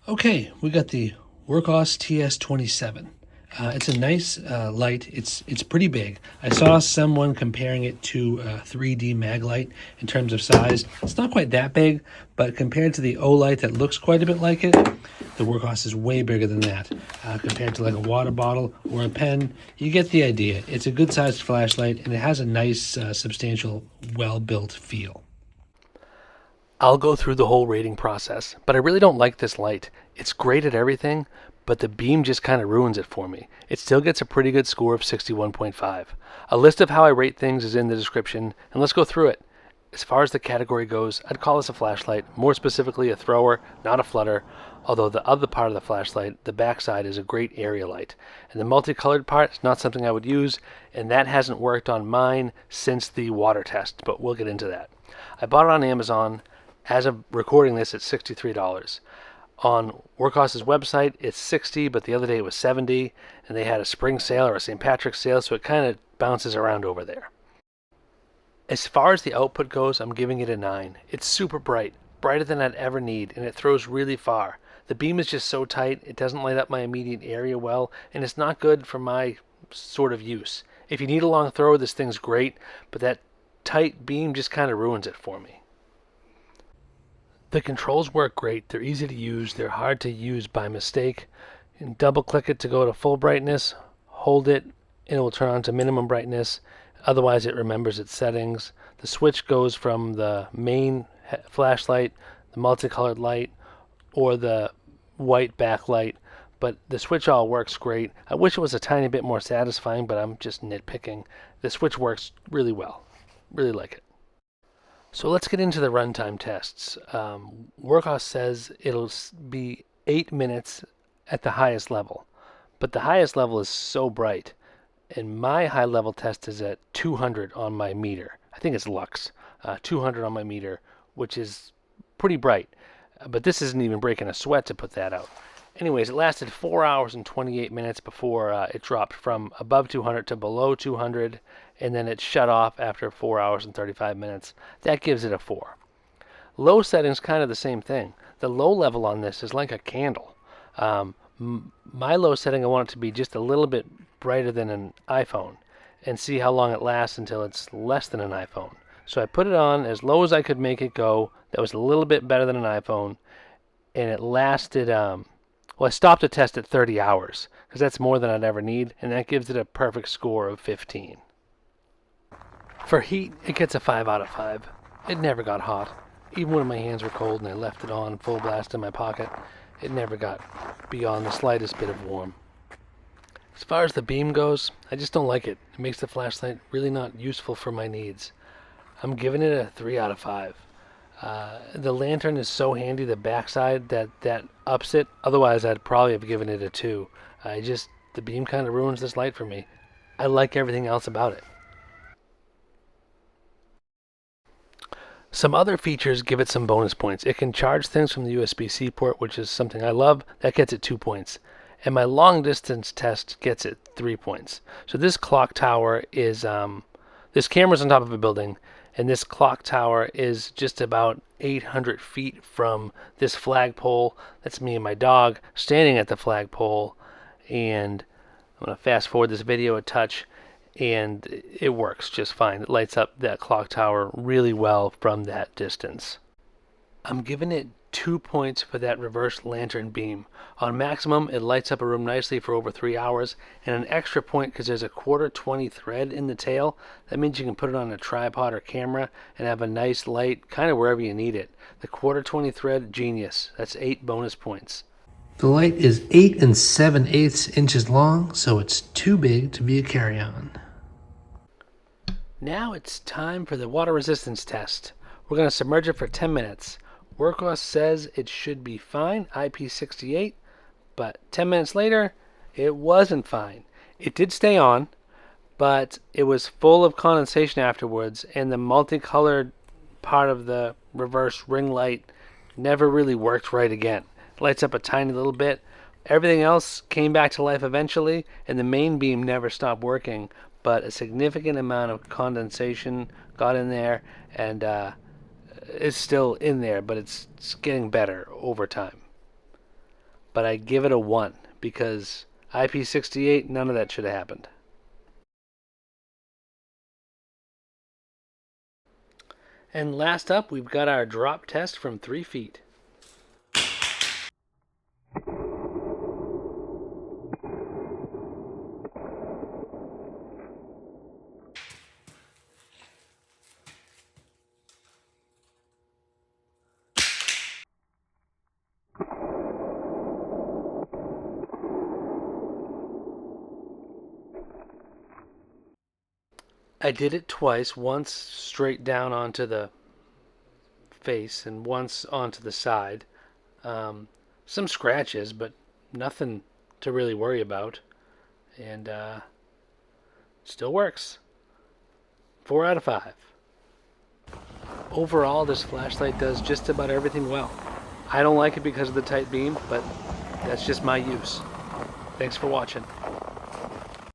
Okay, we got the Wurkkos TS27. It's a nice light. It's pretty big. I saw someone comparing it to a 3D mag light in terms of size. It's not quite that big, but compared to the O light that looks quite a bit like it, the Wurkkos is way bigger than that. Compared to like a water bottle or a pen, you get the idea. It's a good-sized flashlight, and it has a nice, substantial, well-built feel. I'll go through the whole rating process, but I really don't like this light. It's great at everything, but the beam just kind of ruins it for me. It still gets a pretty good score of 61.5. A list of how I rate things is in the description, and let's go through it. As far as the category goes, I'd call this a flashlight, more specifically a thrower, not a flutter, although the other part of the flashlight, the backside, is a great area light. And the multicolored part is not something I would use, and that hasn't worked on mine since the water test, but we'll get into that. I bought it on Amazon. As of recording this, it's $63. On Wurkkos' website, it's $60, but the other day it was $70, and they had a spring sale or a St. Patrick's sale, so it kind of bounces around over there. As far as the output goes, I'm giving it a 9. It's super bright, brighter than I'd ever need, and it throws really far. The beam is just so tight, it doesn't light up my immediate area well, and it's not good for my sort of use. If you need a long throw, this thing's great, but that tight beam just kind of ruins it for me. The controls work great. They're easy to use. They're hard to use by mistake. You can double click it to go to full brightness, hold it, and it will turn on to minimum brightness. Otherwise, it remembers its settings. The switch goes from the main flashlight, the multicolored light, or the white backlight, but the switch all works great. I wish it was a tiny bit more satisfying, but I'm just nitpicking. The switch works really well. Really like it. So let's get into the runtime tests. Wurkkos says it'll be 8 minutes at the highest level, but the highest level is so bright, and my high level test is at 200 on my meter. I think it's lux, 200 on my meter, which is pretty bright, but this isn't even breaking a sweat to put that out. Anyways, it lasted 4 hours and 28 minutes before it dropped from above 200 to below 200, and then it shut off after 4 hours and 35 minutes. That gives it a 4. Low setting's kind of the same thing. The low level on this is like a candle. My low setting, I want it to be just a little bit brighter than an iPhone, and see how long it lasts until it's less than an iPhone. So I put it on as low as I could make it go. That was a little bit better than an iPhone, and it lasted... Well, I stopped the test at 30 hours, because that's more than I'd ever need, and that gives it a perfect score of 15. For heat, it gets a 5 out of 5. It never got hot. Even when my hands were cold and I left it on full blast in my pocket, it never got beyond the slightest bit of warm. As far as the beam goes, I just don't like it. It makes the flashlight really not useful for my needs. I'm giving it a 3 out of 5. The lantern is so handy, the backside, that ups it. Otherwise, I'd probably have given it a 2. The beam kind of ruins this light for me. I like everything else about it. Some other features give it some bonus points. It can charge things from the USB-C port, which is something I love. That gets it 2 points. And my long distance test gets it 3 points. So this clock tower is, this camera's on top of a building, and this clock tower is just about 800 feet from this flagpole. That's me and my dog standing at the flagpole, and I'm going to fast forward this video a touch, and it works just fine. It lights up that clock tower really well from that distance. I'm giving it 2 points for that reverse lantern beam. On maximum, it lights up a room nicely for over 3 hours, and an extra point because there's a 1/4-20 thread in the tail. That means you can put it on a tripod or camera and have a nice light kind of wherever you need it. The 1/4-20 thread, genius. That's 8 bonus points. The light is 8 7/8 inches long, so it's too big to be a carry-on. Now it's time for the water resistance test. We're going to submerge it for 10 minutes. Wurkkos says it should be fine, IP68, but 10 minutes later, it wasn't fine. It did stay on, but it was full of condensation afterwards, and the multicolored part of the reverse ring light never really worked right again. It lights up a tiny little bit. Everything else came back to life eventually, and the main beam never stopped working, but a significant amount of condensation got in there, and it's still in there, but it's getting better over time. but I give it a 1 because IP68, none of that should have happened. And last up, we've got our drop test from 3 feet. I did it twice, once straight down onto the face and once onto the side. Some scratches, but nothing to really worry about. And still works. 4 out of 5. Overall, this flashlight does just about everything well. I don't like it because of the tight beam, but that's just my use. Thanks for watching.